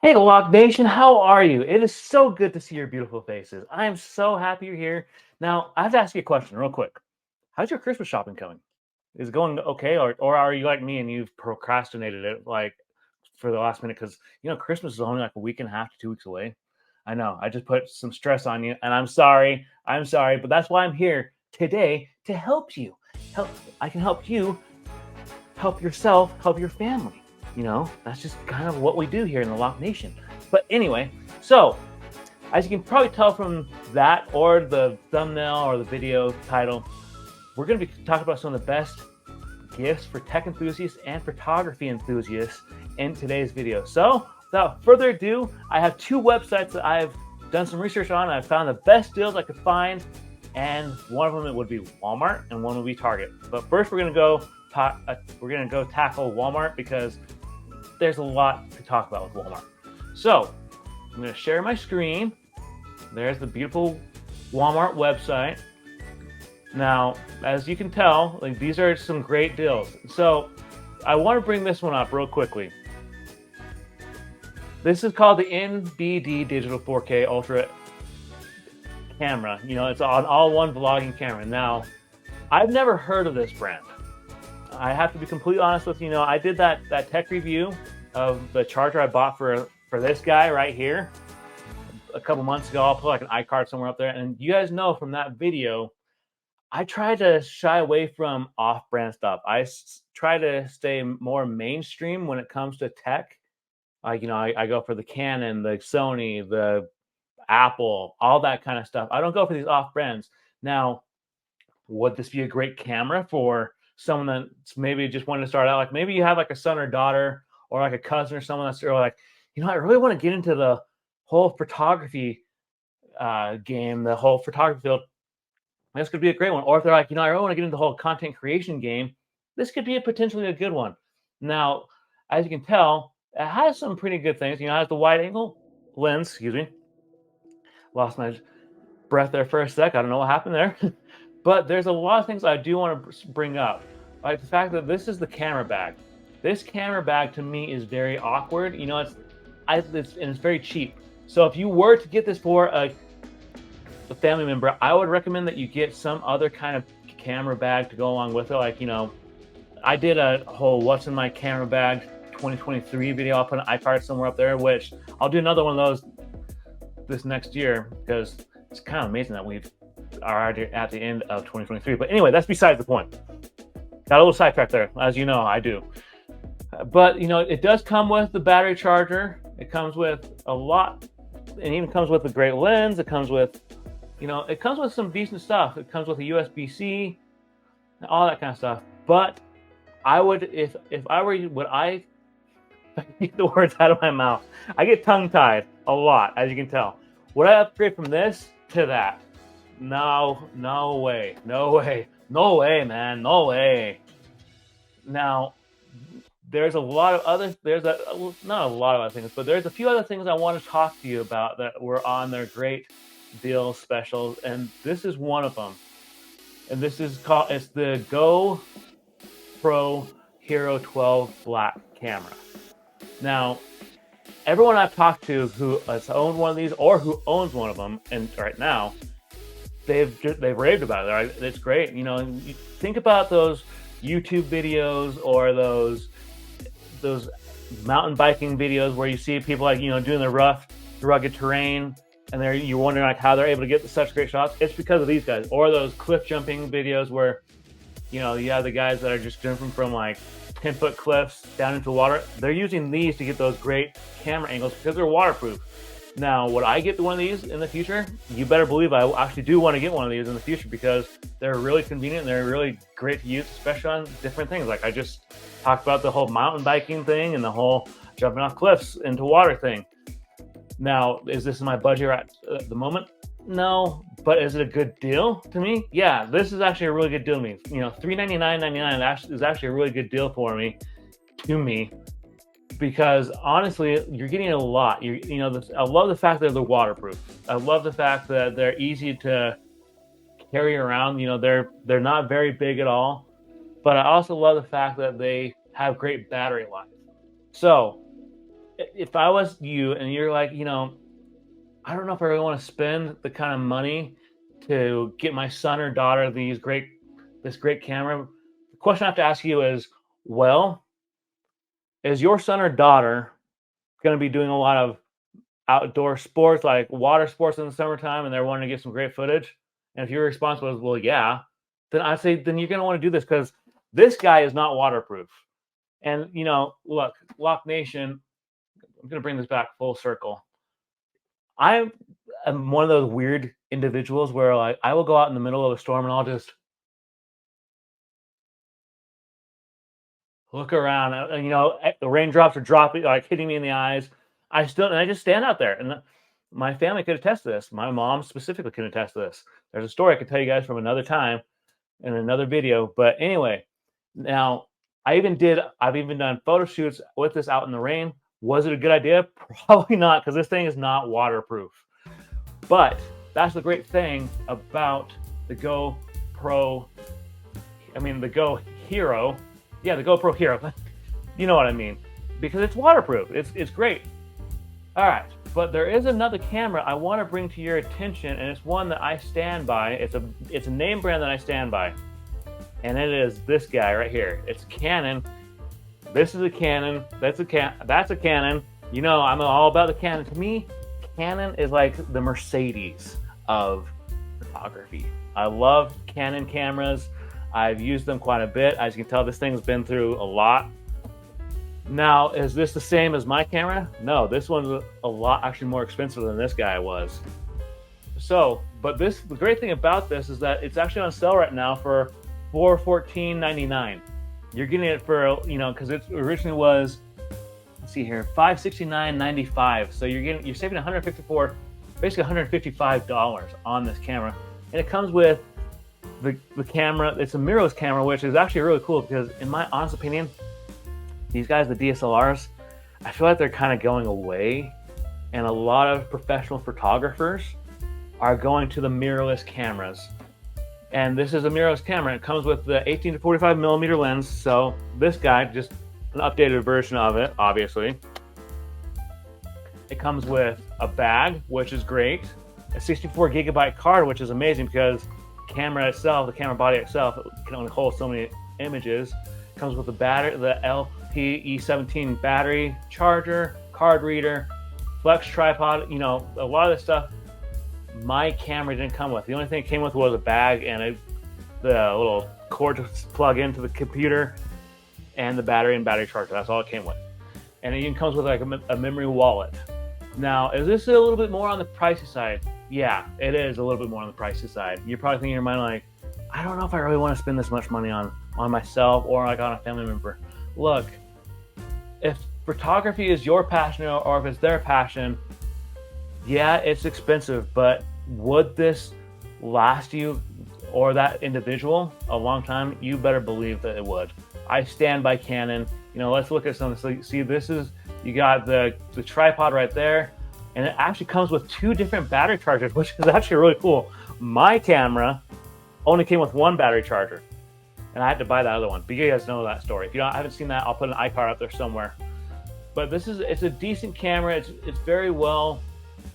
Hey, Lock Nation, how are you? It is so good to see your beautiful faces. I am so happy you're here. Now, I have to ask you a question real quick. How's your Christmas shopping going? Is it going okay, or are you like me and you've procrastinated it like for the last minute? Because Christmas is only like a week and a half to 2 weeks away. I know I just put some stress on you, and I'm sorry. I'm sorry, but that's why I'm here today to help you. Help. I can help you help yourself, help your family. That's just kind of what we do here in the Lock Nation. But anyway, so as you can probably tell from that or the thumbnail or the video title, we're going to be talking about some of the best gifts for tech enthusiasts and photography enthusiasts in today's video. So without further ado, I have two websites that I've done some research on. I've found the best deals I could find, and one of them it would be Walmart and one would be Target. But first, we're going to go tackle Walmart because there's a lot to talk about with Walmart. So I'm going to share my screen. There's the beautiful Walmart website. Now, as you can tell, these are some great deals. So I want to bring this one up real quickly. This is called the NBD Digital 4K Ultra camera. It's an all-one vlogging camera. Now, I've never heard of this brand. I have to be completely honest with you. I did that tech review of the charger I bought for this guy right here a couple months ago. I'll put like an iCard somewhere up there. And you guys know from that video, I try to shy away from off-brand stuff. I try to stay more mainstream when it comes to tech. Like, I go for the Canon, the Sony, the Apple, all that kind of stuff. I don't go for these off-brands. Now, would this be a great camera for someone that's maybe just wanting to start out? Like maybe you have like a son or daughter or like a cousin or someone that's like, I really want to get into the whole photography game, the whole photography field. This could be a great one. Or if they're like, I really want to get into the whole content creation game, this could be potentially a good one. Now, as you can tell, it has some pretty good things. It has the wide angle lens, excuse me. Lost my breath there for a sec. I don't know what happened there. But there's a lot of things I do want to bring up. Like the fact that this is the camera bag. This camera bag to me is very awkward. It's very cheap. So if you were to get this for a family member, I would recommend that you get some other kind of camera bag to go along with it. Like, I did a whole what's in my camera bag 2023 video. I'll put an iCard somewhere up there, which I'll do another one of those this next year because it's kind of amazing that we are already at the end of 2023. But anyway, that's besides the point. Got a little sidetracked there, as you know, I do. But, it does come with the battery charger. It comes with a lot. It even comes with a great lens. It comes with some decent stuff. It comes with a USB-C, all that kind of stuff. But I would, if I were you, get the words out of my mouth. I get tongue-tied a lot, as you can tell. Would I upgrade from this to that? No way, man, no way. Now, there's not a lot of other things, but there's a few other things I want to talk to you about that were on their great deal specials, and this is one of them. And it's the GoPro Hero 12 Black camera. Now, everyone I've talked to who has owned one of these or who owns one of them, and right now, they've raved about it. Right? It's great. You think about those YouTube videos or those mountain biking videos where you see people like doing the rough, rugged terrain, and you're wondering like how they're able to get such great shots. It's because of these guys. Or those cliff jumping videos where you have the guys that are just jumping from like 10-foot cliffs down into water. They're using these to get those great camera angles because they're waterproof. Now, would I get one of these in the future? You better believe I actually do want to get one of these in the future because they're really convenient and they're really great to use, especially on different things. Like I just talked about the whole mountain biking thing and the whole jumping off cliffs into water thing. Now, is this in my budget at the moment? No, but is it a good deal to me? Yeah, this is actually a really good deal to me. $399.99 is actually a really good deal for me, because honestly, you're getting a lot. I love the fact that they're waterproof. I love the fact that they're easy to carry around. They're not very big at all, but I also love the fact that they have great battery life. So if I was you and you're like, I don't know if I really want to spend the kind of money to get my son or daughter this great camera. The question I have to ask you is, well, is your son or daughter going to be doing a lot of outdoor sports like water sports in the summertime and they're wanting to get some great footage? And if your response was, well, yeah, then I say then you're going to want to do this because this guy is not waterproof. And look, Lock Nation, I'm going to bring this back full circle. I am one of those weird individuals where like I will go out in the middle of a storm and I'll just look around and the raindrops are dropping like hitting me in the eyes. I just stand out there and my family could attest to this. My mom specifically can attest to this. There's a story I could tell you guys from another time in another video. But anyway, now I've even done photo shoots with this out in the rain. Was it a good idea? Probably not, because this thing is not waterproof. But that's the great thing about the GoPro. The Go Hero. Yeah, the GoPro Hero. You know what I mean. Because it's waterproof. It's great. All right. But there is another camera I want to bring to your attention, and it's one that I stand by. It's a name brand that I stand by. And it is this guy right here. It's Canon. This is a Canon. That's a Canon. I'm all about the Canon. To me, Canon is like the Mercedes of photography. I love Canon cameras. I've used them quite a bit. As you can tell, this thing's been through a lot. Now, is this the same as my camera? No, this one's a lot actually more expensive than this guy was. So, but the great thing about this is that it's actually on sale right now for $414.99. You're getting it for, because it originally was, let's see here, $569.95. So you're saving basically $155 on this camera. And it comes with the camera. It's a mirrorless camera, which is actually really cool because in my honest opinion, these guys, the DSLRs, I feel like they're kind of going away. And a lot of professional photographers are going to the mirrorless cameras. And this is a mirrorless camera. It comes with the 18 to 45 millimeter lens. So this guy, just an updated version of it, obviously. It comes with a bag, which is great. A 64 gigabyte card, which is amazing because the camera body itself, can only hold so many images. It comes with the battery, the LPE17 battery charger, card reader, flex tripod. A lot of this stuff my camera didn't come with. The only thing it came with was a bag and the little cord to plug into the computer and the battery and battery charger. That's all it came with. And it even comes with like a memory wallet. Now, is this a little bit more on the pricey side? Yeah, it is a little bit more on the pricey side. You're probably thinking in your mind like, I don't know if I really want to spend this much money on myself or like on a family member. Look, if photography is your passion or if it's their passion, yeah, it's expensive, but would this last you or that individual a long time? You better believe that it would. I stand by Canon. Let's look at something. So see, you got the tripod right there, and it actually comes with 2 different battery chargers, which is actually really cool. My camera only came with 1 battery charger, and I had to buy that other one. But you guys know that story. If I haven't seen that, I'll put an iCard up there somewhere. But it's a decent camera. It's very well.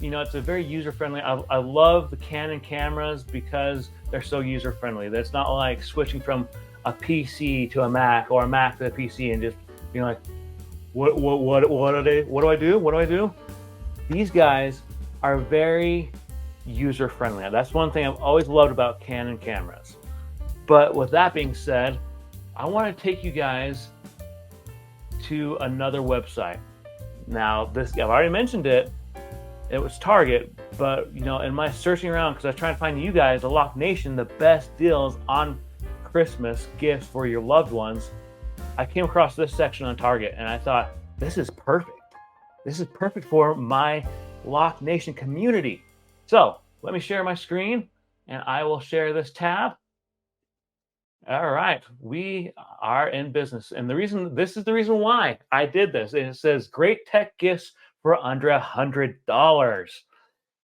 It's a very user-friendly. I love the Canon cameras because they're so user-friendly. That's not like switching from a PC to a Mac or a Mac to a PC and just being like, what do I do? These guys are very user-friendly. That's one thing I've always loved about Canon cameras. But with that being said, I want to take you guys to another website. Now, I've already mentioned it. It was Target, but in my searching around, because I was trying to find you guys, the Lock Nation, the best deals on Christmas gifts for your loved ones, I came across this section on Target, and I thought, this is perfect. This is perfect for my Lock Nation community. So let me share my screen, and I will share this tab. All right, we are in business, and this is the reason why I did this. It says great tech gifts for under $100.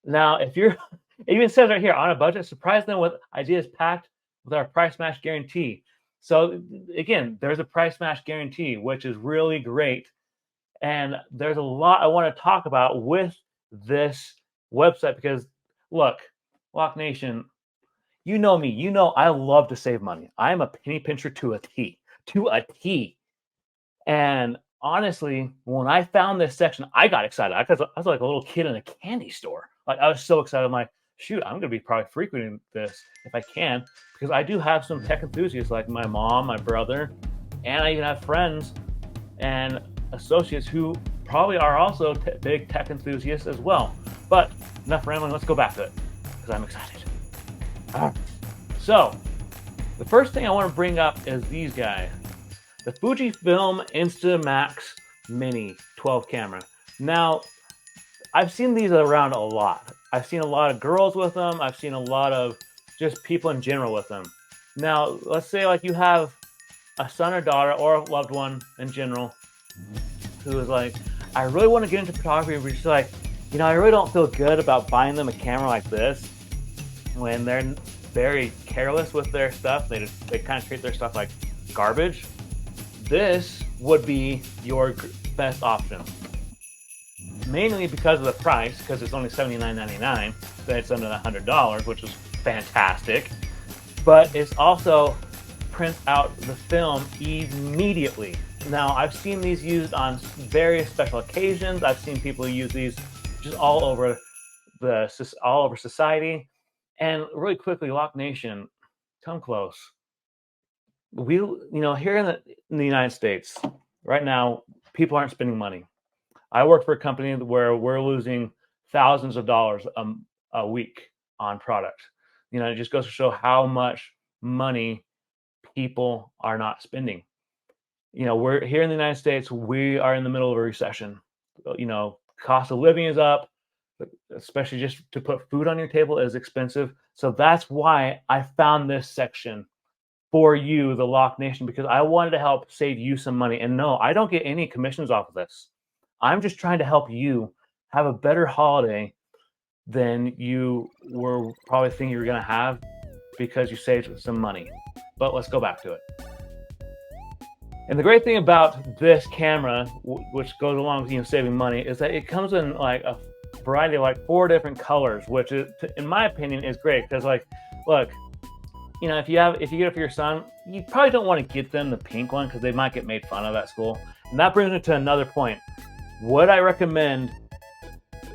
Now, it even says right here on a budget, surprise them with ideas packed with our price match guarantee. So again, there's a price match guarantee, which is really great. And there's a lot I want to talk about with this website because, look, Lock Nation, you know me. You know I love to save money. I am a penny pincher to a T. To a T. And honestly, when I found this section, I got excited. I was like a little kid in a candy store. Like, I was so excited. I'm like, shoot, I'm going to be probably frequenting this if I can, because I do have some tech enthusiasts like my mom, my brother, and I even have friends and associates who probably are also big tech enthusiasts as well. But enough rambling. Let's go back to it because I'm excited. So the first thing I want to bring up is these guys. The Fujifilm Instamax Mini 12 camera. Now, I've seen these around a lot. I've seen a lot of girls with them. I've seen a lot of just people in general with them. Now, let's say like you have a son or daughter or a loved one in general who is like, I really want to get into photography, but just like, I really don't feel good about buying them a camera like this when they're very careless with their stuff. They kind of treat their stuff like garbage. This would be your best option. Mainly because of the price, because it's only $79.99, so it's under $100, which is fantastic. But it's also prints out the film immediately. Now, I've seen these used on various special occasions. I've seen people use these just all over society. And really quickly, Lock Nation, come close. Here in the United States right now, people aren't spending money. I work for a company where we're losing thousands of dollars a week on product. It just goes to show how much money people are not spending. We're here in the United States. We are in the middle of a recession. Cost of living is up, especially just to put food on your table is expensive. So that's why I found this section for you, the Lock Nation, because I wanted to help save you some money. And no, I don't get any commissions off of this. I'm just trying to help you have a better holiday than you were probably thinking you were going to have because you saved some money. But let's go back to it. And the great thing about this camera, which goes along with saving money, is that it comes in like a variety of like 4 different colors, which is, in my opinion, is great because, like, look, if you get it for your son, you probably don't want to get them the pink one because they might get made fun of at school. And that brings me to another point. Would I recommend,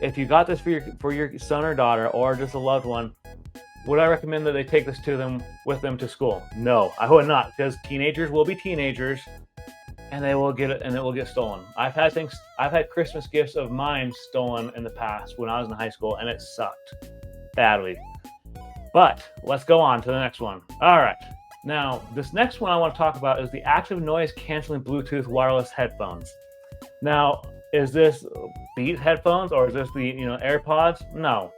if you got this for your son or daughter or just a loved one, would I recommend that they take this with them to school? No, I would not, because teenagers will be teenagers, and they will get it, and it will get stolen. I've had Christmas gifts of mine stolen in the past when I was in high school, and it sucked badly. But let's go on to the next one. All right. Now, this next one I want to talk about is the active noise canceling Bluetooth wireless headphones. Now, is this Beats headphones or is this the AirPods? No.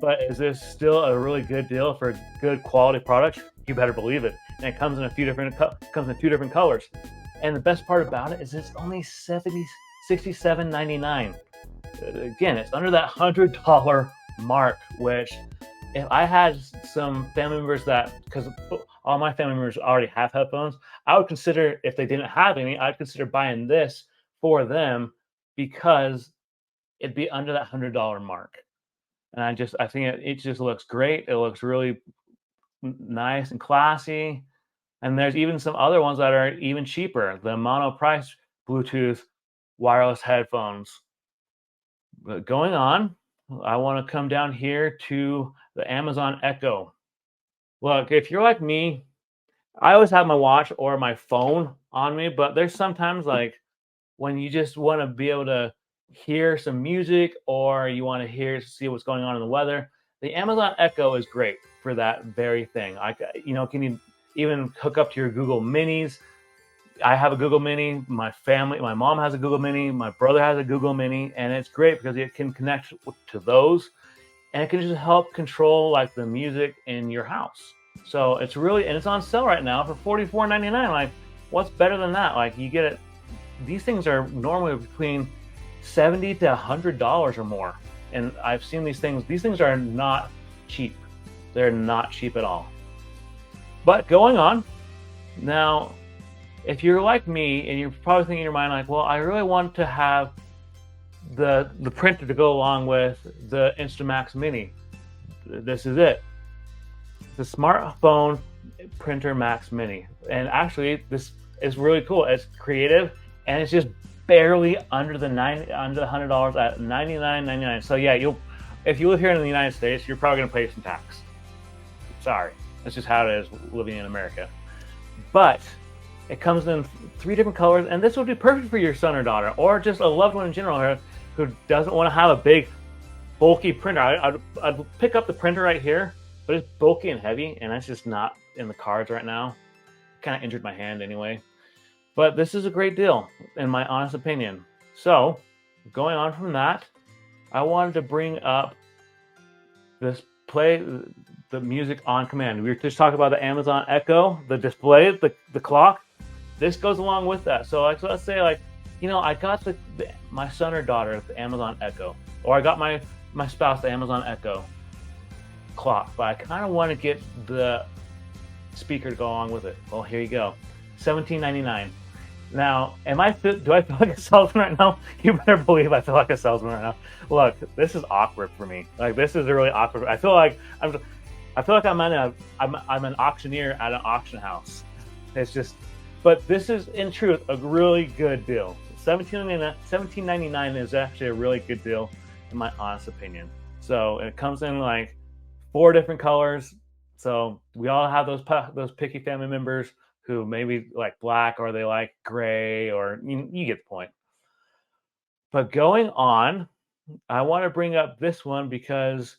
But is this still a really good deal for good quality product? You better believe it. And it comes in two different colors. And the best part about it is it's only $67.99. Again, it's under that $100 mark, which if I had some family members because all my family members already have headphones, I would consider, if they didn't have any, I'd consider buying this for them because it'd be under that $100 mark. And I think it just looks great. It looks really nice and classy. And there's even some other ones that are even cheaper. The mono price Bluetooth wireless headphones. But going on, I want to come down here to the Amazon Echo. Look, if you're like me, I always have my watch or my phone on me, but there's sometimes like when you just want to be able to hear some music or you want to see what's going on in the weather. The Amazon Echo is great for that very thing. Can you even hook up to your Google Minis? I have a Google Mini. My mom has a Google Mini. My brother has a Google Mini, and it's great because it can connect to those, and it can just help control like the music in your house. So it's on sale right now for $44.99. Like, what's better than that? Like, you get it. These things are normally between $70 to $100 or more, and I've seen these things. These things are not cheap. They're not cheap at all. But going on now. if you're like me and you're probably thinking in your mind like, well, I really want to have the printer to go along with the Instamax Mini. This is it. The smartphone printer Max Mini. And actually this is really cool. It's creative and it's just barely under the $100 at $99.99. So yeah, if you live here in the United States, you're probably gonna pay some tax. Sorry, that's just how it is living in America. But it comes in 3 different colors, and this would be perfect for your son or daughter, or just a loved one in general who doesn't want to have a big, bulky printer. I'd pick up the printer right here, but it's bulky and heavy, and that's just not in the cards right now. Kind of injured my hand anyway. But this is a great deal, in my honest opinion. So, going on from that, I wanted to bring up this play the music on command. We were just talking about the Amazon Echo, the display, the clock. This goes along with that. So like, let's say like, I got my son or daughter the Amazon Echo, or I got my spouse the Amazon Echo clock, but I kind of want to get the speaker to go along with it. Well, here you go, $17.99. Now, do I feel like a salesman right now? You better believe I feel like a salesman right now. Look, this is awkward for me. Like, this is really awkward. I feel like I'm an auctioneer at an auction house. It's just, but this is in truth a really good deal. $17.99 is actually a really good deal in my honest opinion. So it comes in like 4 different colors. So we all have those picky family members who maybe like black, or they like gray, or you get the point. But going on, I want to bring up this one because,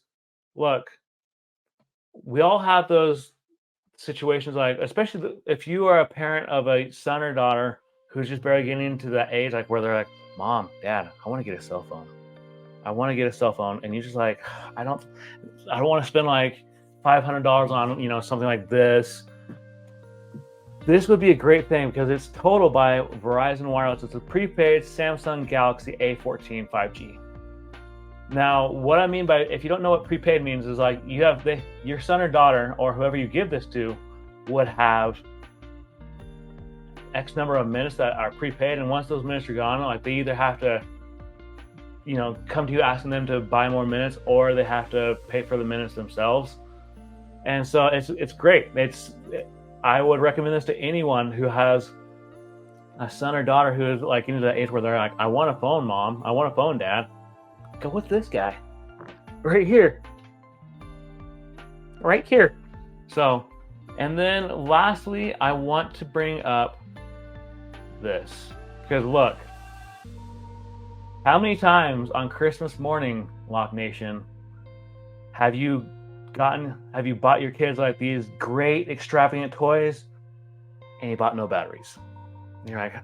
look, we all have those situations, like, especially if you are a parent of a son or daughter who's just barely getting into that age, like where they're like, Mom, Dad, I want to get a cell phone. I want to get a cell phone. And you're just like, I don't want to spend like $500 on, something like this. This would be a great thing because it's totaled by Verizon Wireless. It's a prepaid Samsung Galaxy A14 5G. Now, what I mean by, if you don't know what prepaid means, is like you have your son or daughter or whoever you give this to would have X number of minutes that are prepaid, and once those minutes are gone, like they either have to, come to you asking them to buy more minutes, or they have to pay for the minutes themselves. And so it's great. I would recommend this to anyone who has a son or daughter who is like into that age where they're like, I want a phone, Mom. I want a phone, Dad. Go with this guy. Right here. Right here. So, and then lastly, I want to bring up this. Because look, how many times on Christmas morning, Lock Nation, have you bought your kids like these great extravagant toys and you bought no batteries? And you're like,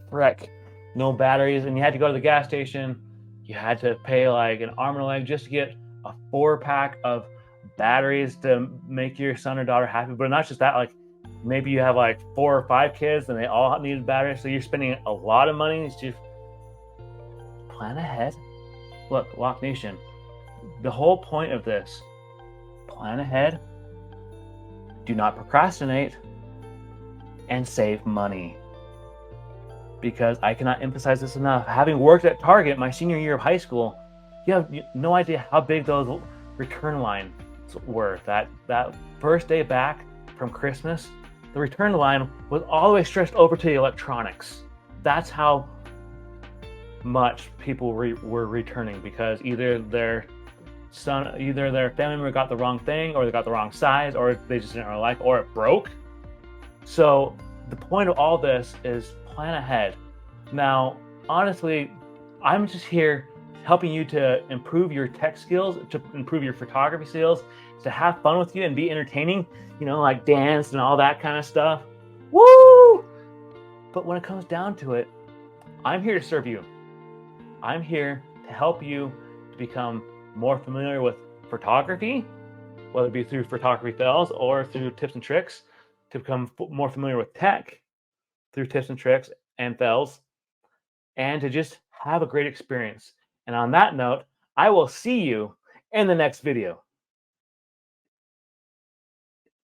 wreck, no batteries. And you had to go to the gas station. You had to pay like an arm and a leg just to get a 4-pack of batteries to make your son or daughter happy. But not just that, like maybe you have like 4 or 5 kids and they all need batteries. So you're spending a lot of money. It's just plan ahead. Look, Lock Nation, the whole point of this, plan ahead, do not procrastinate, and save money. Because I cannot emphasize this enough. Having worked at Target my senior year of high school, you have no idea how big those return lines were. That first day back from Christmas, the return line was all the way stretched over to the electronics. That's how much people were returning, because either their family member got the wrong thing, or they got the wrong size, or they just didn't really like, or it broke. So the point of all this is plan ahead. Now, honestly, I'm just here helping you to improve your tech skills, to improve your photography skills, to have fun with you and be entertaining, like dance and all that kind of stuff. Woo! But when it comes down to it, I'm here to serve you. I'm here to help you to become more familiar with photography, whether it be through photography fails or through tips and tricks, to become more familiar with tech through tips and tricks and fails, and to just have a great experience. And on that note, I will see you in the next video.